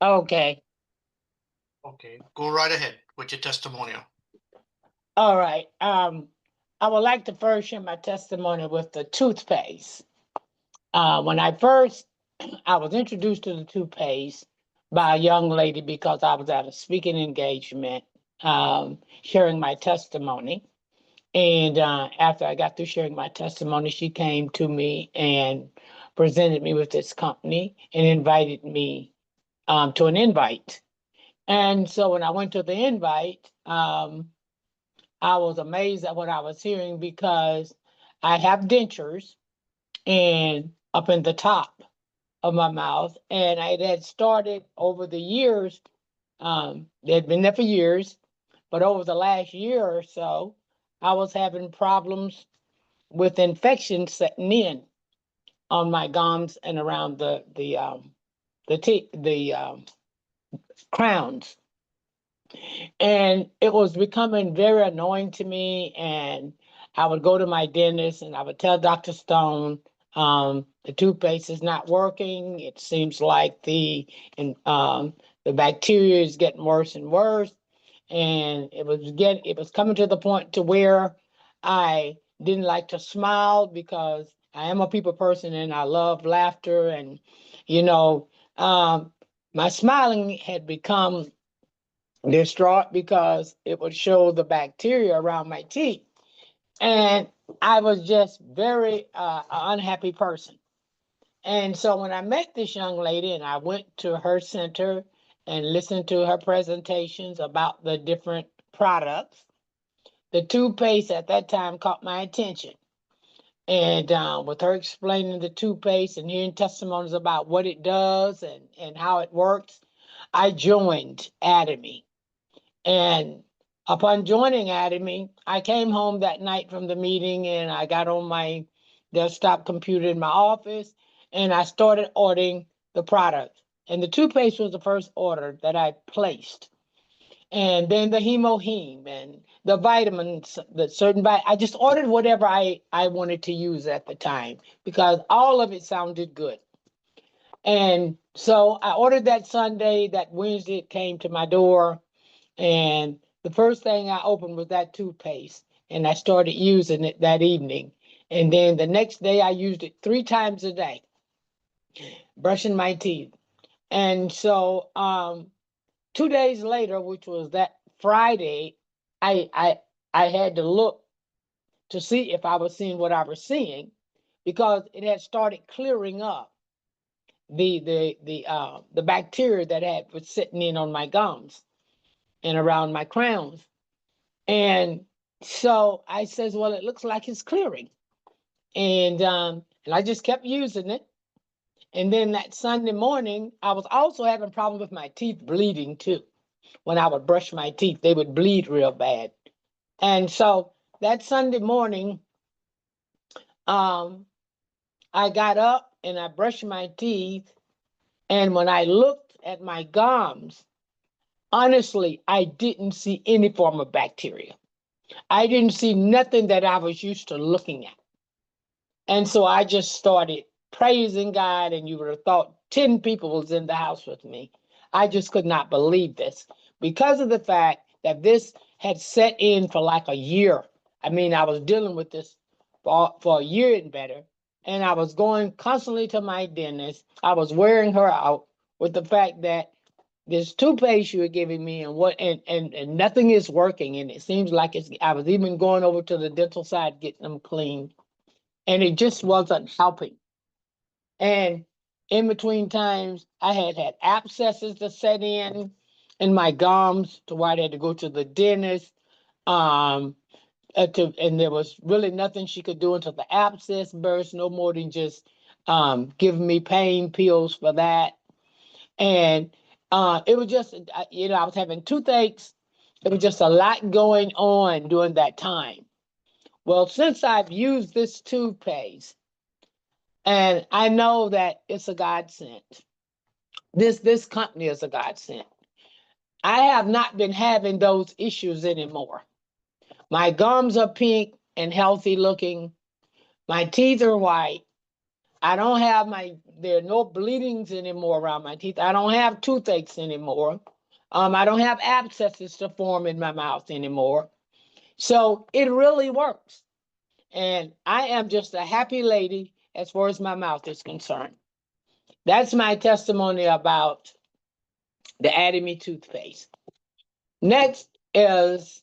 Okay. Okay, go right ahead with your testimonial. All right. I would like to first share my testimony with the toothpaste. When I was introduced to the toothpaste by a young lady because I was at a speaking engagement, sharing my testimony. And after I got through sharing my testimony, she came to me and presented me with this company and invited me to an invite. And so when I went to the invite, I was amazed at what I was hearing because I have dentures and up in the top of my mouth, and it had started over the years. They had been there for years, but over the last year or so, I was having problems with infection setting in on my gums and around the teeth, the crowns. And it was becoming very annoying to me. And I would go to my dentist and I would tell Dr. Stone, the toothpaste is not working. It seems like and, the bacteria is getting worse and worse. And it was coming to the point to where I didn't like to smile because I am a people person and I love laughter. And, you know, my smiling had become distraught because it would show the bacteria around my teeth. And I was just very unhappy person. And so when I met this young lady and I went to her center and listened to her presentations about the different products, the toothpaste at that time caught my attention. And with her explaining the toothpaste and hearing testimonies about what it does and how it works, I joined Atomy. And upon joining Academy, I came home that night from the meeting and I got on my desktop computer in my office and I started ordering the product. And the toothpaste was the first order that I placed. And then the hemoheme and the vitamins, the I just ordered whatever I wanted to use at the time because all of it sounded good. And so I ordered that Sunday, that Wednesday it came to my door. And the first thing I opened was that toothpaste, and I started using it that evening. And then the next day, I used it 3 times a day, brushing my teeth. And so, 2 days later, which was that Friday, I I I had to look to see if I was seeing what I was seeing, because it had started clearing up the bacteria that had was sitting in on my gums and around my crowns. And so I says, well, it looks like it's clearing. And I just kept using it. And then that Sunday morning, I was also having problems with my teeth bleeding too. When I would brush my teeth, they would bleed real bad. And so that Sunday morning, um, I got up and I brushed my teeth. And when I looked at my gums, honestly, I didn't see any form of bacteria. I didn't see nothing that I was used to looking at. And so I just started praising God, and you would have thought 10 people was in the house with me. I just could not believe this because of the fact that this had set in for like a year. I mean, I was dealing with this for a year and better, and I was going constantly to my dentist. I was wearing her out with the fact that there's toothpaste you were giving me and nothing is working, and it seems like it's I was even going over to the dental side getting them cleaned, and it just wasn't helping. And in between times, I had abscesses to set in my gums to where I had to go to the dentist. Um, and there was really nothing she could do until the abscess burst, no more than just giving me pain pills for that. And it was just, I was having toothaches. It was just a lot going on during that time. Well, since I've used this toothpaste, and I know that it's a godsend. This company is a godsend. I have not been having those issues anymore. My gums are pink and healthy looking. My teeth are white. I don't have there are no bleedings anymore around my teeth. I don't have toothaches anymore. I don't have abscesses to form in my mouth anymore. So it really works. And I am just a happy lady as far as my mouth is concerned. That's my testimony about the Atomy toothpaste. Next is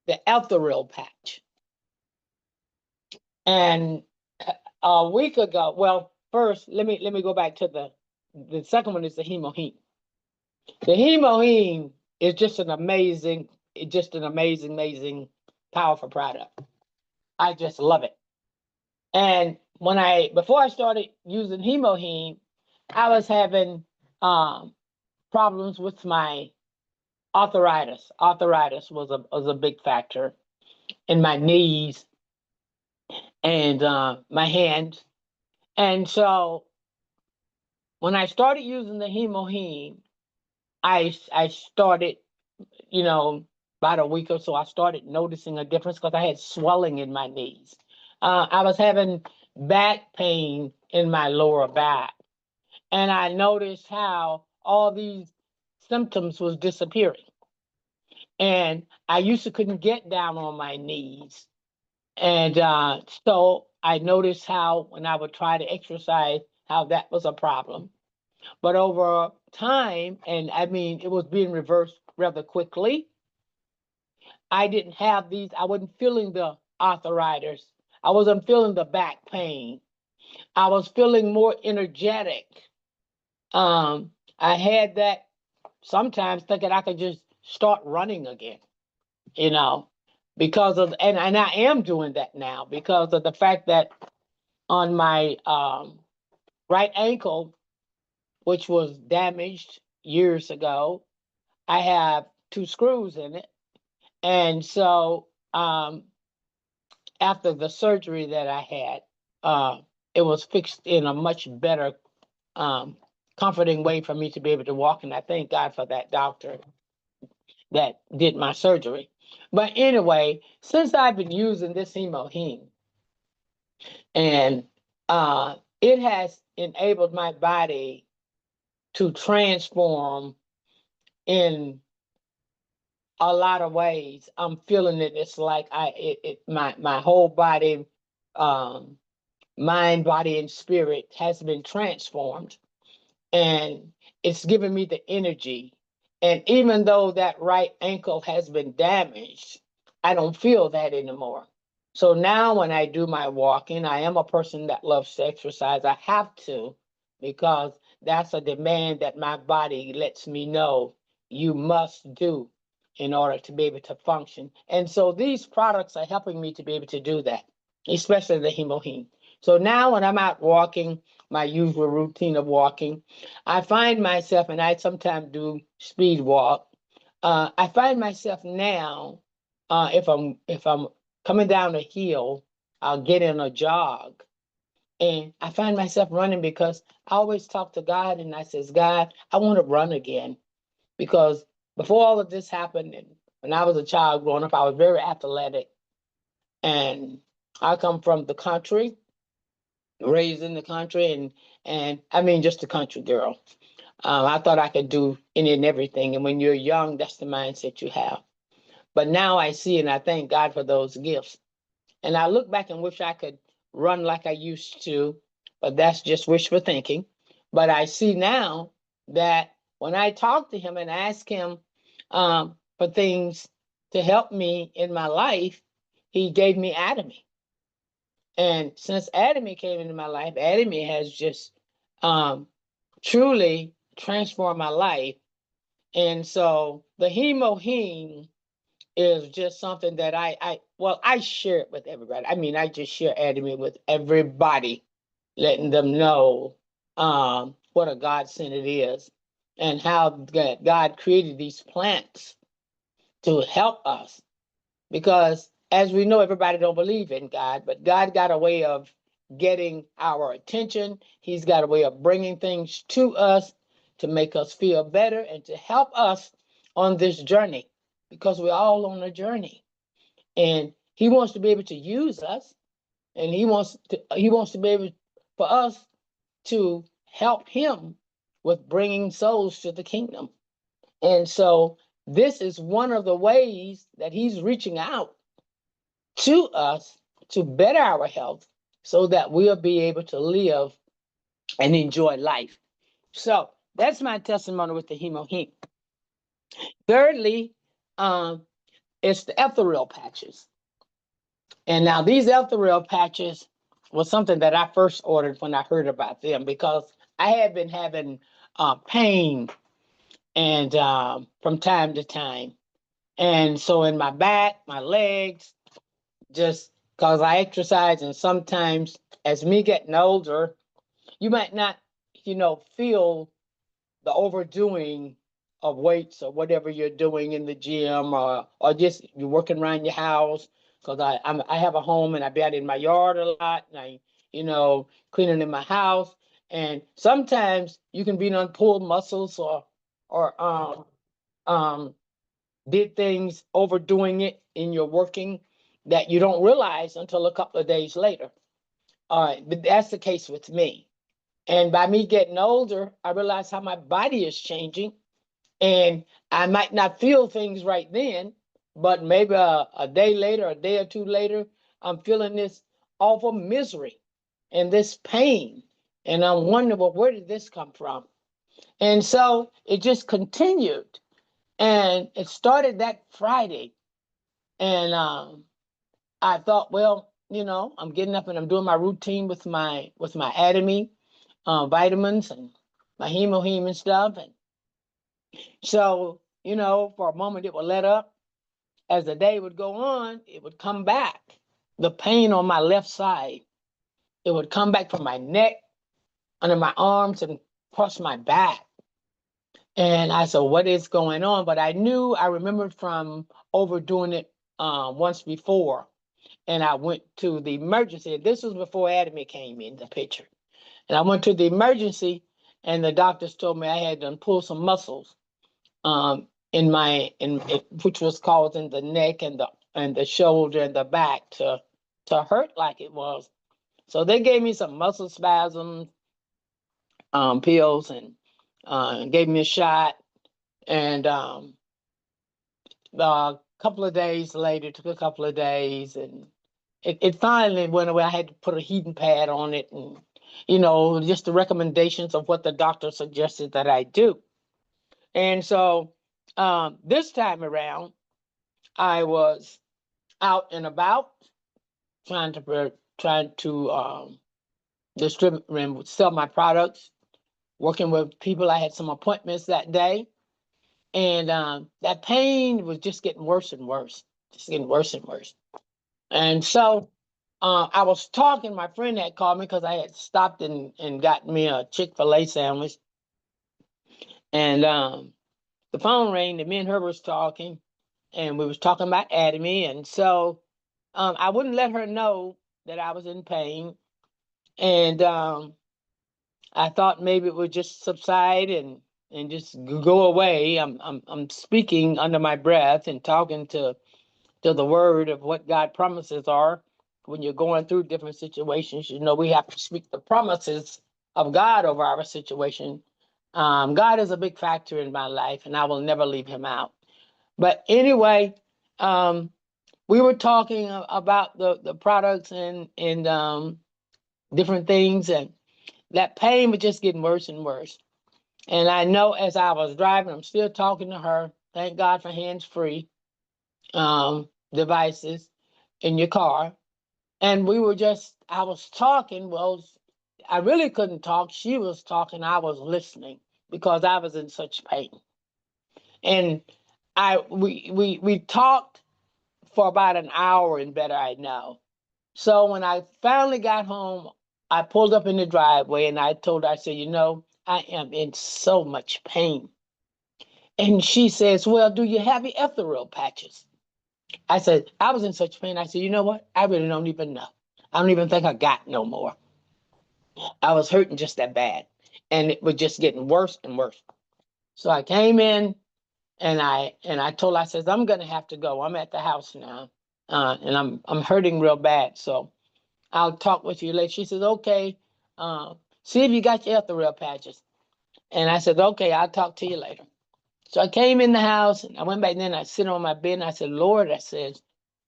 the Althea patch. And a week ago, well, first let me go back to the second one is the hemoheme. The hemoheme is just an amazing, amazing, powerful product. I just love it. And before I started using hemoheme, I was having problems with my arthritis. Arthritis was a big factor in my knees and my hands. And so when I started using the hemoheme, I started, about a week or so, I started noticing a difference because I had swelling in my knees. I was having back pain in my lower back. And I noticed how all these symptoms was disappearing. And I used to couldn't get down on my knees. And so I noticed how when I would try to exercise, how that was a problem. But over time, and I mean, it was being reversed rather quickly. I didn't have these, I wasn't feeling the arthritis. I wasn't feeling the back pain. I was feeling more energetic. I had that sometimes thinking I could just start running again, because of, and I am doing that now because of the fact that on my right ankle, which was damaged years ago, I have 2 screws in it. And so after the surgery that I had, it was fixed in a much better, comforting way for me to be able to walk. And I thank God for that doctor that did my surgery. But anyway, since I've been using this hemoheme, and it has enabled my body to transform in a lot of ways. I'm feeling it. It's like my whole body, mind, body, and spirit has been transformed, and it's given me the energy. And even though that right ankle has been damaged, I don't feel that anymore. So now when I do my walking, I am a person that loves to exercise. I have to, because that's a demand that my body lets me know you must do in order to be able to function. And so these products are helping me to be able to do that, especially the hemoheme. So now when I'm out walking, my usual routine of walking, I find myself, and I sometimes do speed walk. I find myself now, if I'm coming down a hill, I'll get in a jog, and I find myself running because I always talk to God, and I says, God, I want to run again, because before all of this happened, and when I was a child growing up, I was very athletic, and I come from the country, raised in the country, and I mean just a country girl. I thought I could do any and everything, and when you're young, that's the mindset you have. But now I see, and I thank God for those gifts. And I look back and wish I could run like I used to, but that's just wishful thinking. But I see now that when I talk to him and ask him for things to help me in my life, he gave me Atomy. And since Atomy came into my life, Atomy has just truly transformed my life. And so the hemoheme is just something that I share it with everybody. I mean, I just share Atomy with everybody, letting them know what a godsend it is, and how God created these plants to help us. Because as we know, everybody don't believe in God, but God got a way of getting our attention. He's got a way of bringing things to us to make us feel better and to help us on this journey, because we're all on a journey. And he wants to be able to use us, and he wants to be able for us to help him with bringing souls to the kingdom. And so this is one of the ways that he's reaching out to us to better our health so that we'll be able to live and enjoy life. So that's my testimony with the hemoheme. Thirdly, um, it's the ethereal patches. And now these ethereal patches was something that I first ordered when I heard about them because I had been having pain and from time to time. And so in my back, my legs, just because I exercise, and sometimes as me getting older, you might not, feel the overdoing of weights or whatever you're doing in the gym or just you're working around your house. Because I have a home and I be out in my yard a lot and cleaning in my house. And sometimes you can be on pulled muscles or did things overdoing it in your working that you don't realize until a couple of days later. But that's the case with me. And by me getting older, I realize how my body is changing. And I might not feel things right then, but maybe a day later, a day or two later, I'm feeling this awful misery and this pain. And I'm wondering, well, where did this come from? And so it just continued. And it started that Friday. And I thought, well, I'm getting up and I'm doing my routine with my Atomy vitamins and my hemoheme and stuff. And so, for a moment it would let up. As the day would go on, it would come back. The pain on my left side, it would come back from my neck, under my arms, and across my back. And I said, what is going on? But I remembered from overdoing it once before. And I went to the emergency. This was before Atomy came in the picture. And I went to the emergency, and the doctors told me I had to pull some muscles which was causing the neck and the shoulder and the back to hurt like it was. So they gave me some muscle spasm pills and gave me a shot. And a couple of days later, it took a couple of days, and it finally went away. I had to put a heating pad on it, and just the recommendations of what the doctor suggested that I do. And so this time around, I was out and about trying to distribute and sell my products, working with people. I had some appointments that day, and that pain was just getting worse and worse, just getting worse and worse. And so I was talking. My friend had called me because I had stopped and got me a Chick-fil-A sandwich, and the phone rang, and me and her was talking, and we was talking about Atomy. And so I wouldn't let her know that I was in pain. And I thought maybe it would just subside and just go away. I'm speaking under my breath and talking to the word of what God promises are. When you're going through different situations, we have to speak the promises of God over our situation. God is a big factor in my life, and I will never leave him out. But anyway, we were talking about the products and different things, and that pain was just getting worse and worse. And I know as I was driving, I'm still talking to her. Thank God for hands-free devices in your car. And I was talking. Well, I really couldn't talk. She was talking. I was listening because I was in such pain. And we talked for about an hour and better, I know. So when I finally got home, I pulled up in the driveway and I told her, I said, I am in so much pain. And she says, well, do you have the ethereal patches? I said, I was in such pain. I said, you know what? I really don't even know. I don't even think I got no more. I was hurting just that bad. And it was just getting worse and worse. So I came in and I told her, I says, I'm gonna have to go. I'm at the house now. And I'm hurting real bad. So I'll talk with you later. She says, okay. See if you got your ethereal patches. And I said, okay, I'll talk to you later. So I came in the house and I went back, and then I sit on my bed and I said, Lord, I said,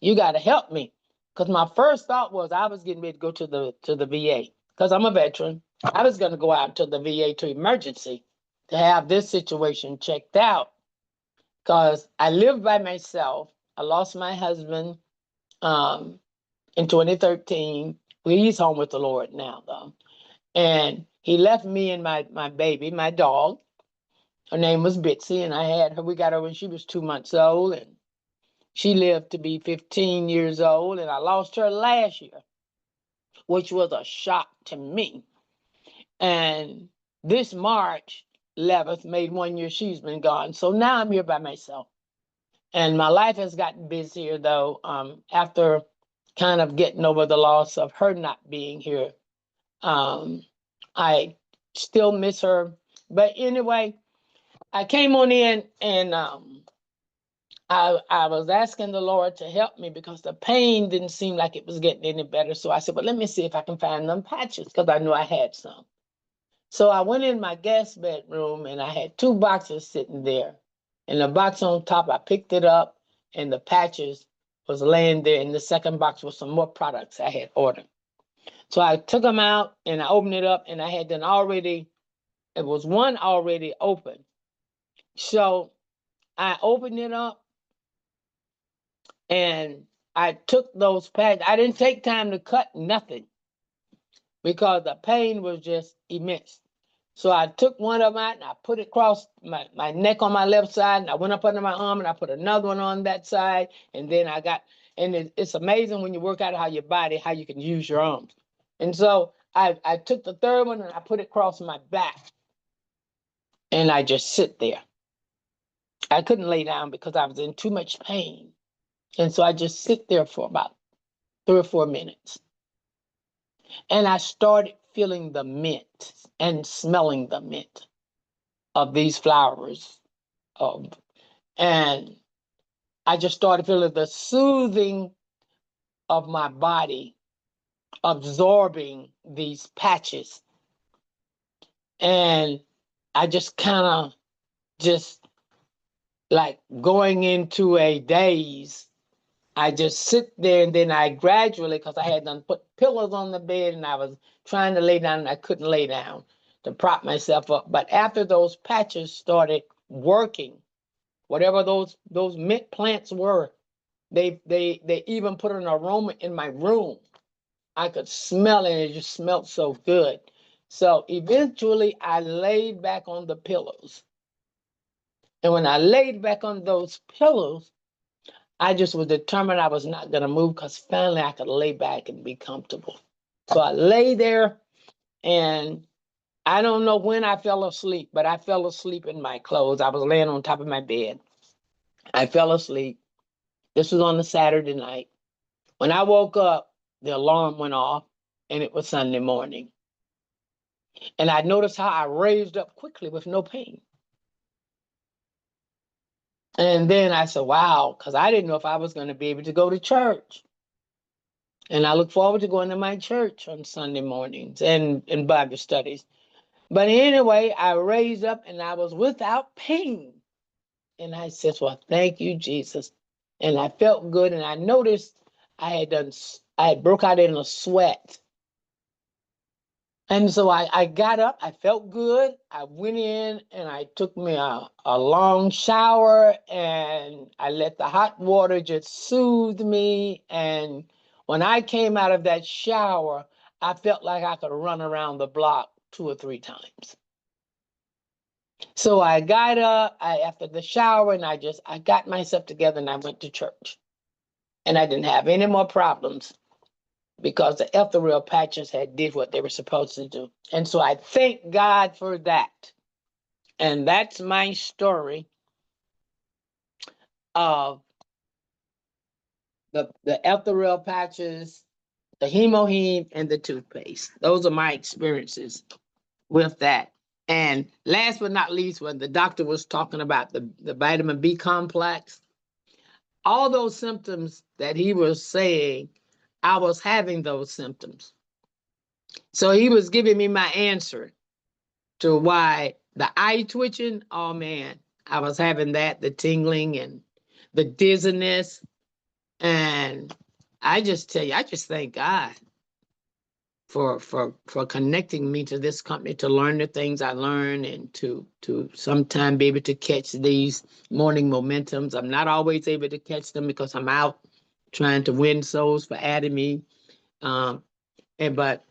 you got to help me. Because my first thought was I was getting ready to go to the VA because I'm a veteran. I was going to go out to the VA to emergency to have this situation checked out because I lived by myself. I lost my husband in 2013. Well, he's home with the Lord now, though. And he left me and my baby, my dog. Her name was Bitsy, and I had her. We got her when she was 2 months old, and she lived to be 15 years old. And I lost her last year, which was a shock to me. And this March 11th made 1 year she's been gone. So now I'm here by myself. And my life has gotten busier, though, after kind of getting over the loss of her not being here. I still miss her. But anyway, I came on in and I was asking the Lord to help me because the pain didn't seem like it was getting any better. So I said, well, let me see if I can find them patches because I knew I had some. So I went in my guest bedroom and I had 2 boxes sitting there. And the box on top, I picked it up and the patches was laying there. And the second box was some more products I had ordered. So I took them out and I opened it up and I had done already, it was one already open. So I opened it up and I took those patches. I didn't take time to cut nothing because the pain was just immense. So I took one of them out and I put it across my neck on my left side, and I went up under my arm and I put another one on that side. And then it's amazing when you work out how your body, how you can use your arms. And so I took the third one and I put it across my back and I just sit there. I couldn't lay down because I was in too much pain. And so I just sit there for about 3 or 4 minutes. And I started feeling the mint and smelling the mint of these flowers. And I just started feeling the soothing of my body absorbing these patches. And I just kind of just like going into a daze. I just sit there and then I gradually, because I had done put pillows on the bed and I was trying to lay down and I couldn't lay down to prop myself up. But after those patches started working, whatever those mint plants were, they even put an aroma in my room. I could smell it, and it just smelled so good. So eventually I laid back on the pillows. And when I laid back on those pillows, I just was determined I was not going to move because finally I could lay back and be comfortable. So I lay there and I don't know when I fell asleep, but I fell asleep in my clothes. I was laying on top of my bed. I fell asleep. This was on a Saturday night. When I woke up, the alarm went off and it was Sunday morning. And I noticed how I raised up quickly with no pain. And then I said, wow, because I didn't know if I was going to be able to go to church. And I look forward to going to my church on Sunday mornings and Bible studies. But anyway, I raised up and I was without pain. And I said, well, thank you, Jesus. And I felt good. And I noticed I had broke out in a sweat. And so I got up, I felt good. I went in and I took me a long shower and I let the hot water just soothe me. And when I came out of that shower, I felt like I could run around the block 2 or 3 times. So I got up after the shower and I got myself together and I went to church. And I didn't have any more problems, because the ethereal patches had did what they were supposed to do. And so I thank God for that. And that's my story of the ethereal patches, the hemoheme, and the toothpaste. Those are my experiences with that. And last but not least, when the doctor was talking about the vitamin B complex, all those symptoms that he was saying, I was having those symptoms. So he was giving me my answer to why the eye twitching, oh man, I was having that, the tingling and the dizziness. And I just tell you, I just thank God for connecting me to this company to learn the things I learned and to sometime be able to catch these morning momentums. I'm not always able to catch them because I'm out trying to win souls for adding me. But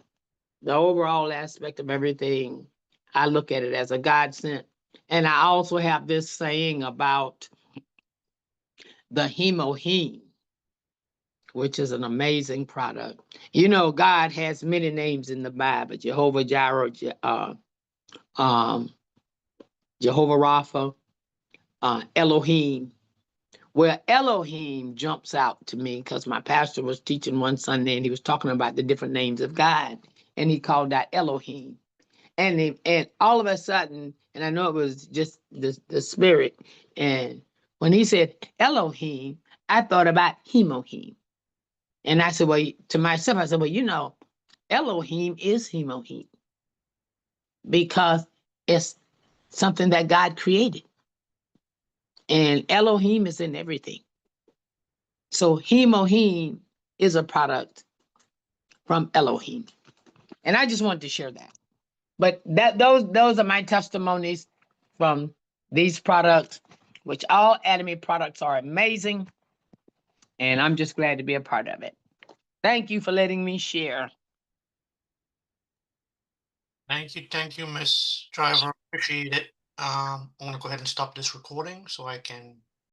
the overall aspect of everything, I look at it as a godsend. And I also have this saying about the hemoheme, which is an amazing product. You know, God has many names in the Bible: Jehovah Jireh, um, Jehovah Rapha, Elohim. Well, Elohim jumps out to me because my pastor was teaching one Sunday and he was talking about the different names of God, and he called that Elohim. And all of a sudden, and I know it was just the spirit, and when he said Elohim, I thought about Hemohim. And I said, well, to myself, I said, well, you know, Elohim is Hemohim because it's something that God created. And Elohim is in everything. So Hemohim is a product from Elohim. And I just wanted to share that. But those are my testimonies from these products, which all Atomy products are amazing. And I'm just glad to be a part of it. Thank you for letting me share. Thank you, Miss Driver. Appreciate it. I'm gonna go ahead and stop this recording so I can